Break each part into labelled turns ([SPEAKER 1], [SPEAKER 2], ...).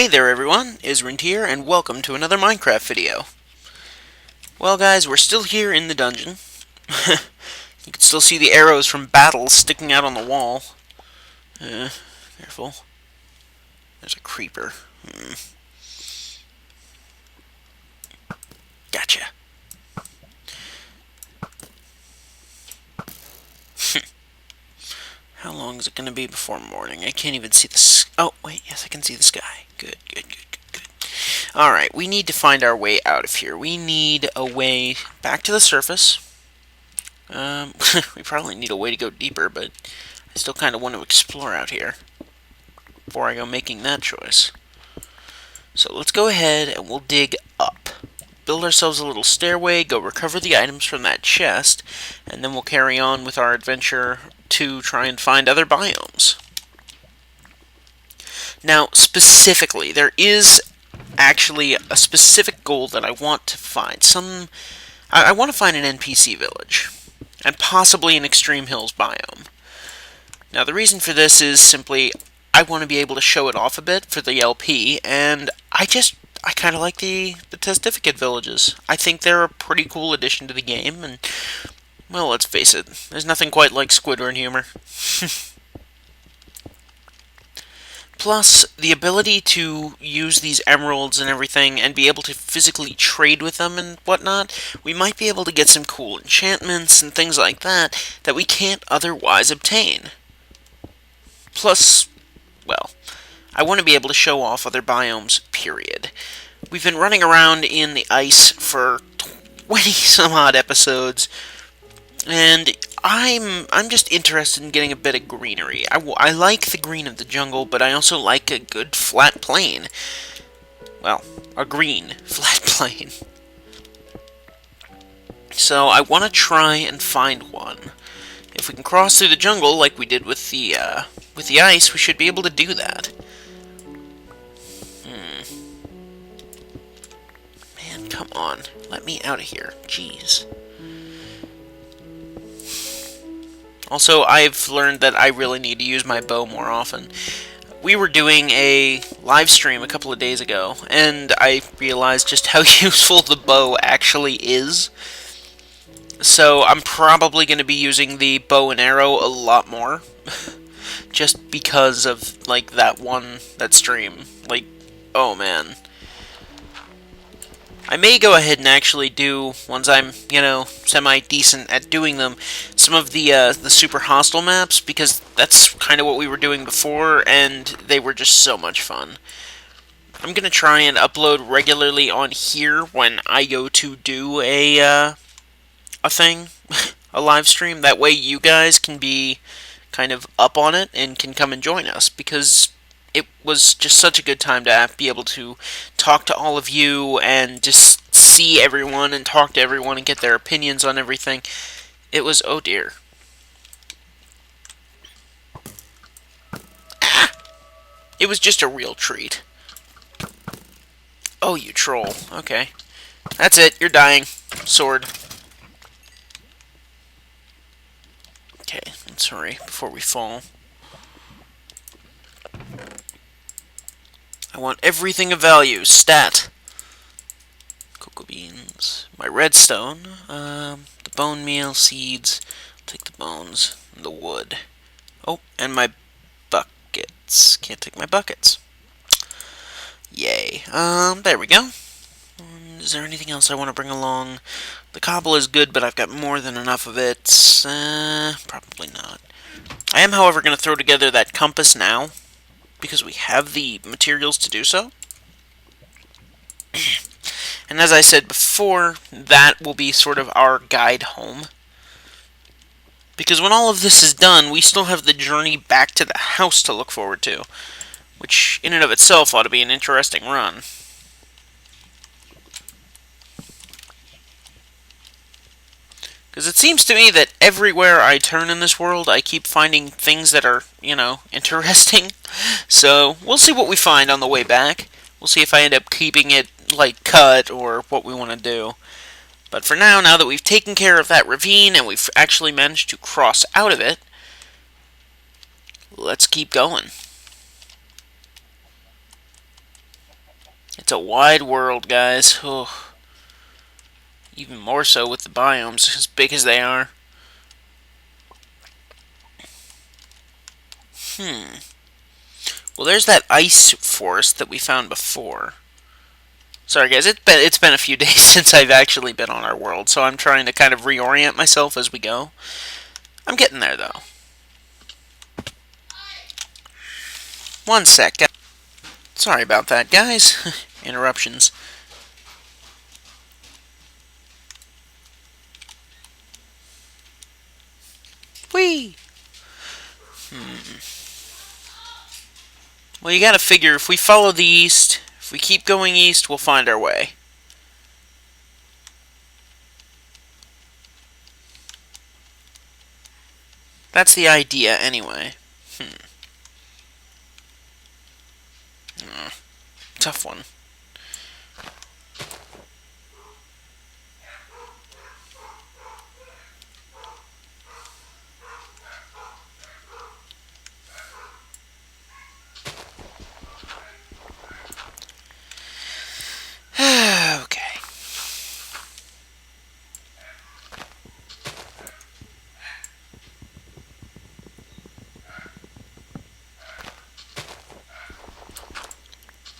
[SPEAKER 1] Hey there everyone, Isrint here, and welcome to another Minecraft video. Well guys, we're still here in the dungeon. You can still see the arrows from battles sticking out on the wall. Careful. There's a creeper. Gotcha. How long is it going to be before morning? I can't even see the oh, wait, yes, I can see the sky. Good. Alright, we need to find our way out of here. We need a way back to the surface. We probably need a way to go deeper, but I still kind of want to explore out here before I go making that choice. So let's go ahead and we'll dig up. Build ourselves a little stairway, go recover the items from that chest, and then we'll carry on with our adventure to try and find other biomes. Now, specifically, there is actually a specific goal that I want to find. I want to find an NPC village, and possibly an Extreme Hills biome. Now, the reason for this is simply I want to be able to show it off a bit for the LP, and I kind of like the Testificate villages. I think they're a pretty cool addition to the game, and, well, let's face it, there's nothing quite like Squidward humor. Plus, the ability to use these emeralds and everything and be able to physically trade with them and whatnot, we might be able to get some cool enchantments and things like that that we can't otherwise obtain. Plus, well, I want to be able to show off other biomes, period. We've been running around in the ice for 20 some odd episodes, and I'm just interested in getting a bit of greenery. I like the green of the jungle, but I also like a good flat plain. Well, a green flat plain. So I want to try and find one. If we can cross through the jungle like we did with the ice, we should be able to do that. Man, come on. Let me out of here. Jeez. Also, I've learned that I really need to use my bow more often. We were doing a live stream a couple of days ago, and I realized just how useful the bow actually is. So I'm probably going to be using the bow and arrow a lot more. Just because of, like, that stream. Like, oh man. I may go ahead and actually do, once I'm, semi-decent at doing them, some of the super hostile maps, because that's kind of what we were doing before, and they were just so much fun. I'm going to try and upload regularly on here when I go to do a thing, a live stream. That way you guys can be kind of up on it and can come and join us, because it was just such a good time to be able to talk to all of you and just see everyone and talk to everyone and get their opinions on everything. It was, oh dear. Ah! It was just a real treat. Oh, you troll. Okay. That's it. You're dying. Sword. Okay, let's hurry before we fall. I want everything of value. Stat. Cocoa beans. My redstone. The bone meal, seeds. I'll take the bones. And the wood. Oh, and my buckets. Can't take my buckets. Yay. There we go. Is there anything else I want to bring along? The cobble is good, but I've got more than enough of it. Probably not. I am, however, going to throw together that compass now, because we have the materials to do so. And as I said before, that will be sort of our guide home. Because when all of this is done, we still have the journey back to the house to look forward to, which in and of itself ought to be an interesting run. Because it seems to me that everywhere I turn in this world, I keep finding things that are, interesting. So, we'll see what we find on the way back. We'll see if I end up keeping it, like, cut, or what we want to do. But for now that we've taken care of that ravine, and we've actually managed to cross out of it, let's keep going. It's a wide world, guys. Oh, even more so with the biomes, as big as they are. Well, there's that ice forest that we found before. Sorry, guys. It's been a few days since I've actually been on our world, so I'm trying to kind of reorient myself as we go. I'm getting there, though. One sec. Sorry about that, guys. Interruptions. Whee! Well, you gotta figure, if we follow the east, if we keep going east, we'll find our way. That's the idea, anyway. Tough one. Okay.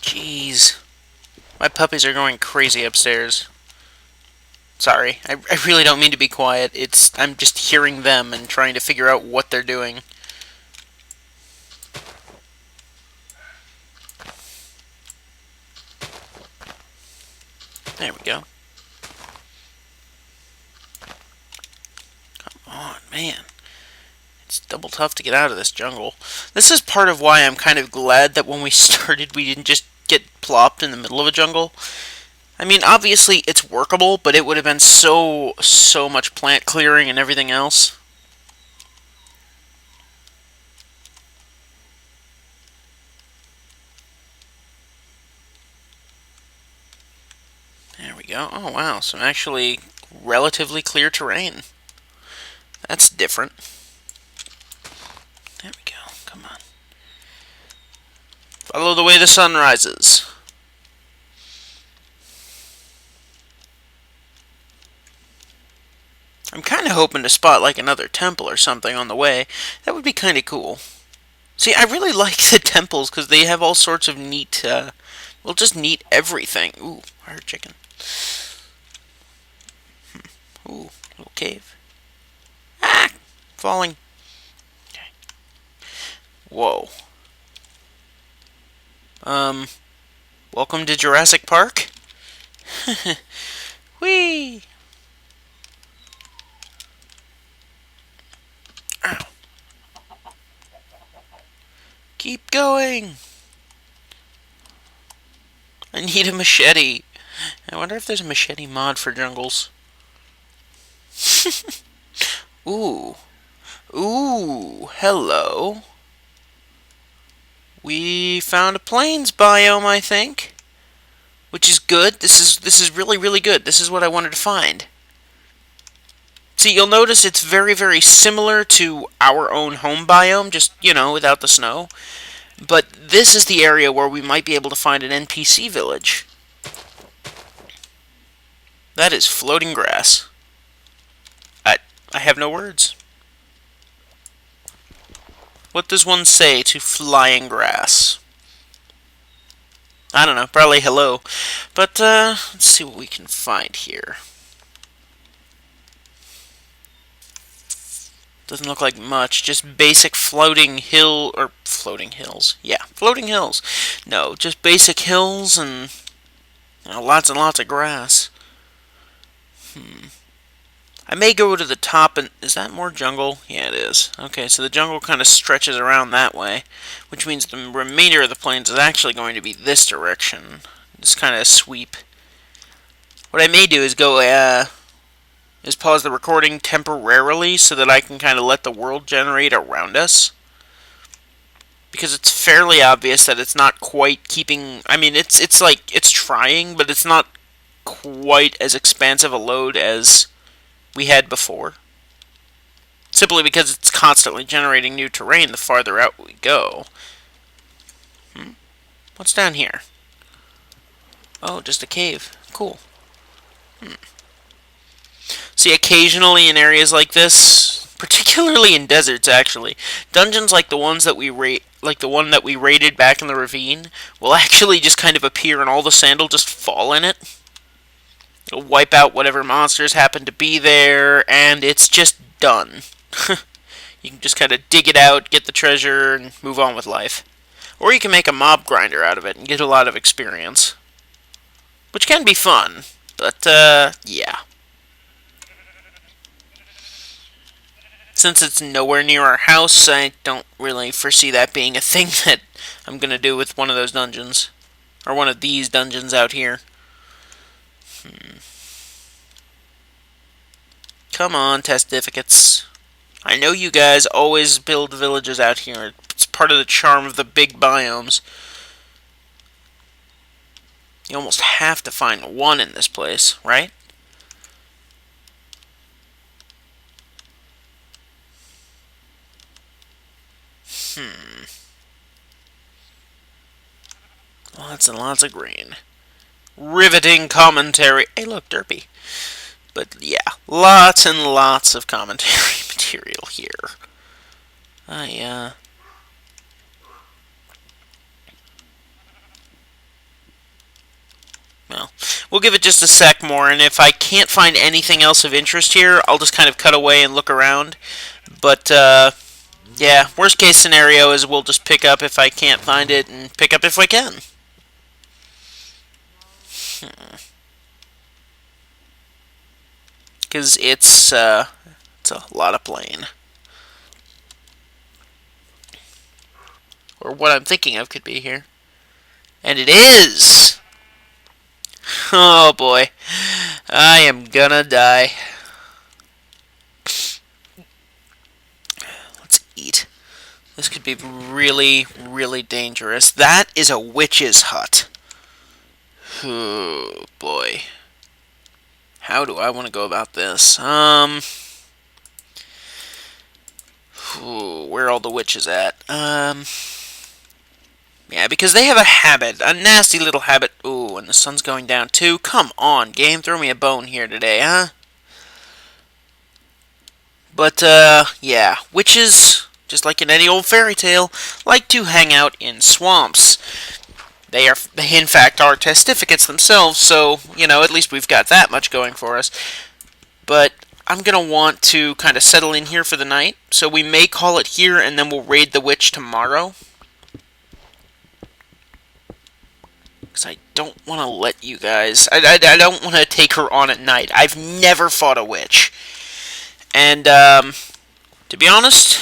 [SPEAKER 1] Jeez. My puppies are going crazy upstairs. Sorry, I really don't mean to be quiet. I'm just hearing them and trying to figure out what they're doing. There we go. Come on, man. It's double tough to get out of this jungle. This is part of why I'm kind of glad that when we started we didn't just get plopped in the middle of a jungle. I mean, obviously it's workable, but it would have been so much plant clearing and everything else. There we go. Oh wow, some actually relatively clear terrain. That's different. There we go. Come on. Follow the way the sun rises. I'm kind of hoping to spot like another temple or something on the way. That would be kind of cool. See, I really like the temples because they have all sorts of neat, well, just neat everything. Ooh, I heard chicken. Ooh, little cave. Ah, falling. Okay. Whoa. Welcome to Jurassic Park. Whee! Ow. Keep going. I need a machete. I wonder if there's a machete mod for jungles. Ooh. Ooh, hello. We found a plains biome, I think. Which is good. This is really good. This is what I wanted to find. See, you'll notice it's very similar to our own home biome, just, you know, without the snow. But this is the area where we might be able to find an NPC village. That is floating grass. I have no words. What does one say to flying grass? I don't know, probably hello. But, let's see what we can find here. Doesn't look like much, just basic floating hills. Yeah, floating hills. No, just basic hills and, you know, lots and lots of grass. I may go to the top and... Is that more jungle? Yeah, it is. Okay, so the jungle kind of stretches around that way, which means the remainder of the plains is actually going to be this direction. Just kind of sweep. What I may do is go, is pause the recording temporarily so that I can kind of let the world generate around us. Because it's fairly obvious that it's not quite keeping... I mean, it's like, it's trying, but it's not quite as expansive a load as we had before. Simply because it's constantly generating new terrain the farther out we go. What's down here? Oh, just a cave. Cool. See, occasionally in areas like this, particularly in deserts, actually, dungeons like the ones that like the one that we raided back in the ravine, will actually just kind of appear, and all the sand will just fall in it. It'll wipe out whatever monsters happen to be there, and it's just done. You can just kind of dig it out, get the treasure, and move on with life. Or you can make a mob grinder out of it and get a lot of experience. Which can be fun, but, yeah. Since it's nowhere near our house, I don't really foresee that being a thing that I'm gonna do with one of those dungeons. Or one of these dungeons out here. Come on, testificates. I know you guys always build villages out here. It's part of the charm of the big biomes. You almost have to find one in this place, right? Lots and lots of green. Riveting commentary. Hey, look, derpy. But yeah, lots and lots of commentary material here. Well, we'll give it just a sec more, and if I can't find anything else of interest here, I'll just kind of cut away and look around. But, yeah, worst case scenario is we'll just pick up if I can't find it, and pick up if I can. Because it's a lot of playing. Or what I'm thinking of could be here. And it is! Oh boy. I am gonna die. Let's eat. This could be really, really dangerous. That is a witch's hut. Oh boy. How do I want to go about this? Where are all the witches at? Yeah, because they have a habit, a nasty little habit. Ooh, and the sun's going down too. Come on, game, throw me a bone here today, huh? But, yeah, witches, just like in any old fairy tale, like to hang out in swamps. They, in fact, are testificates themselves, so, you know, at least we've got that much going for us. But I'm going to want to kind of settle in here for the night, so we may call it here, and then we'll raid the witch tomorrow. Because I don't want to let you guys... I don't want to take her on at night. I've never fought a witch. And, to be honest,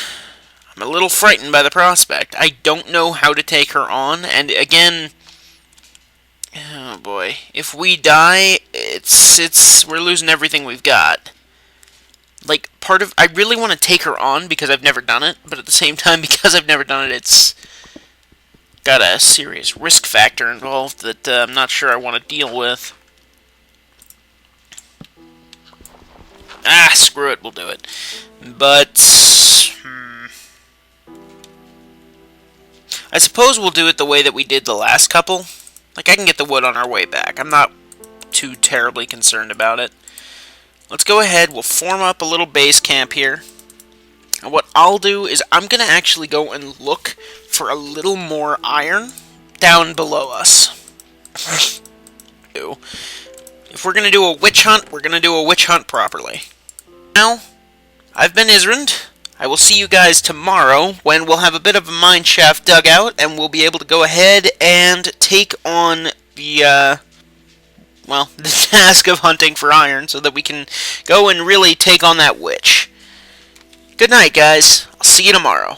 [SPEAKER 1] I'm a little frightened by the prospect. I don't know how to take her on, and again... Oh boy. If we die, we're losing everything we've got. Like, I really want to take her on because I've never done it, but at the same time, because I've never done it, it's got a serious risk factor involved that I'm not sure I want to deal with. Ah, screw it, we'll do it. But, I suppose we'll do it the way that we did the last couple. Like, I can get the wood on our way back. I'm not too terribly concerned about it. Let's go ahead, we'll form up a little base camp here. And what I'll do is I'm going to actually go and look for a little more iron down below us. If we're going to do a witch hunt, we're going to do a witch hunt properly. Now, I've been Isrand. I will see you guys tomorrow when we'll have a bit of a mineshaft dug out and we'll be able to go ahead and take on the, well, the task of hunting for iron so that we can go and really take on that witch. Good night, guys. I'll see you tomorrow.